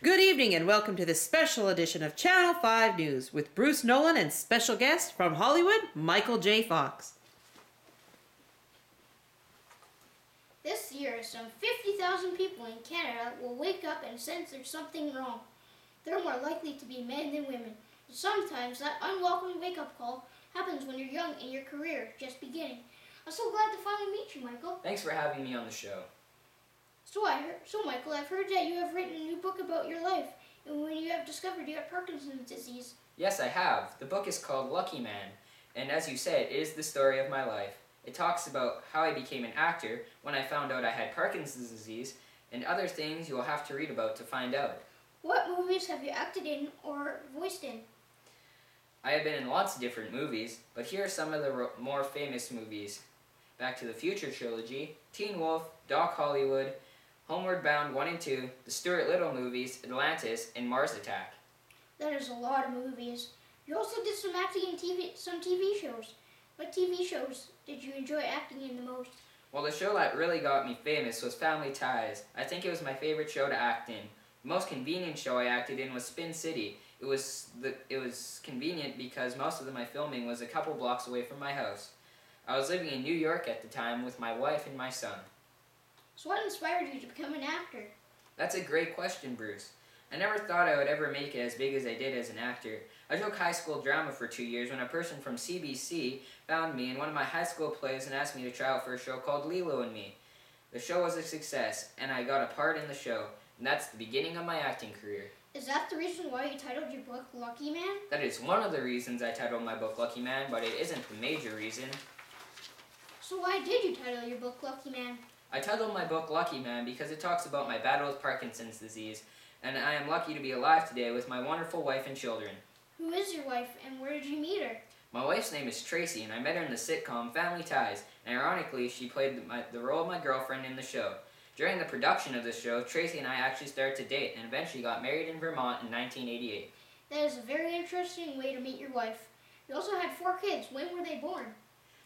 Good evening and welcome to this special edition of Channel 5 News with Bruce Nolan and special guest from Hollywood, Michael J. Fox. This year, some 50,000 people in Canada will wake up and sense there's something wrong. They're more likely to be men than women. And sometimes that unwelcome wake-up call happens when you're young and your career just beginning. I'm so glad to finally meet you, Michael. Thanks for having me on the show. So Michael, I've heard that you have written a new book about your life, and when you have discovered you have Parkinson's disease. Yes, I have. The book is called Lucky Man, and as you said, it is the story of my life. It talks about how I became an actor when I found out I had Parkinson's disease, and other things you will have to read about to find out. What movies have you acted in or voiced in? I have been in lots of different movies, but here are some of the more famous movies. Back to the Future trilogy, Teen Wolf, Doc Hollywood, Homeward Bound 1 and 2, the Stuart Little movies, Atlantis, and Mars Attack. That is a lot of movies. You also did some acting in some TV shows. What TV shows did you enjoy acting in the most? Well, the show that really got me famous was Family Ties. I think it was my favorite show to act in. The most convenient show I acted in was Spin City. It was convenient because most of my filming was a couple blocks away from my house. I was living in New York at the time with my wife and my son. So what inspired you to become an actor? That's a great question, Bruce. I never thought I would ever make it as big as I did as an actor. I took high school drama for 2 years when a person from CBC found me in one of my high school plays and asked me to try out for a show called Lilo and Me. The show was a success, and I got a part in the show, and that's the beginning of my acting career. Is that the reason why you titled your book Lucky Man? That is one of the reasons I titled my book Lucky Man, but it isn't the major reason. So why did you title your book Lucky Man? I titled my book Lucky Man because it talks about my battle with Parkinson's disease, and I am lucky to be alive today with my wonderful wife and children. Who is your wife, and where did you meet her? My wife's name is Tracy, and I met her in the sitcom Family Ties, and ironically, she played the role of my girlfriend in the show. During the production of the show, Tracy and I actually started to date, and eventually got married in Vermont in 1988. That is a very interesting way to meet your wife. You also had 4 kids. When were they born?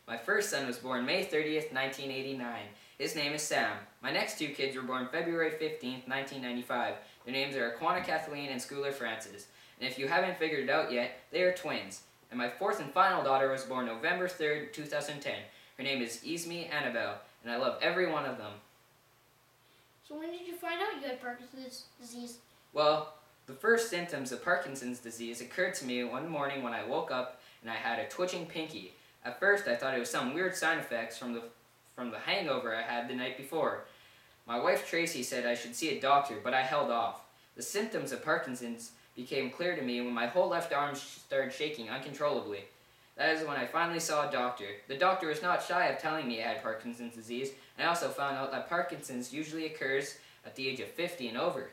My first son was born May 30th, 1989. His name is Sam. My next 2 kids were born February 15th, 1995. Their names are Aquana Kathleen and Schuyler Francis. And if you haven't figured it out yet, they are twins. And my 4th and final daughter was born November 3rd, 2010. Her name is Ismi Annabelle, and I love every one of them. So when did you find out you had Parkinson's disease? Well, the first symptoms of Parkinson's disease occurred to me one morning when I woke up and I had a twitching pinky. At first, I thought it was some weird side effects from the hangover I had the night before. My wife Tracy said I should see a doctor, but I held off. The symptoms of Parkinson's became clear to me when my whole left arm started shaking uncontrollably. That is when I finally saw a doctor. The doctor was not shy of telling me I had Parkinson's disease, and I also found out that Parkinson's usually occurs at the age of 50 and over.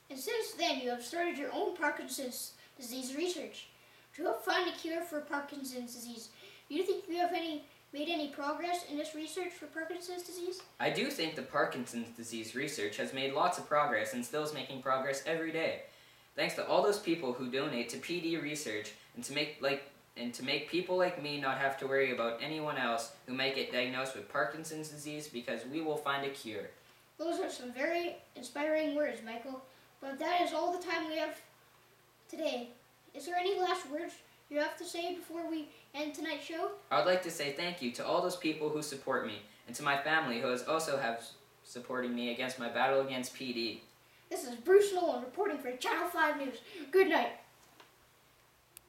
And since then, you have started your own Parkinson's disease research to help find a cure for Parkinson's disease. Do you think you have made any progress in this research for Parkinson's disease? I do think the Parkinson's disease research has made lots of progress and still is making progress every day. Thanks to all those people who donate to PD research and to make people like me not have to worry about anyone else who might get diagnosed with Parkinson's disease, because we will find a cure. Those are some very inspiring words, Michael. But that is all the time we have today. Is there any last words you have to say before we end tonight's show? I would like to say thank you to all those people who support me, and to my family who has also supporting me against my battle against PD. This is Bruce Nolan reporting for Channel 5 News. Good night.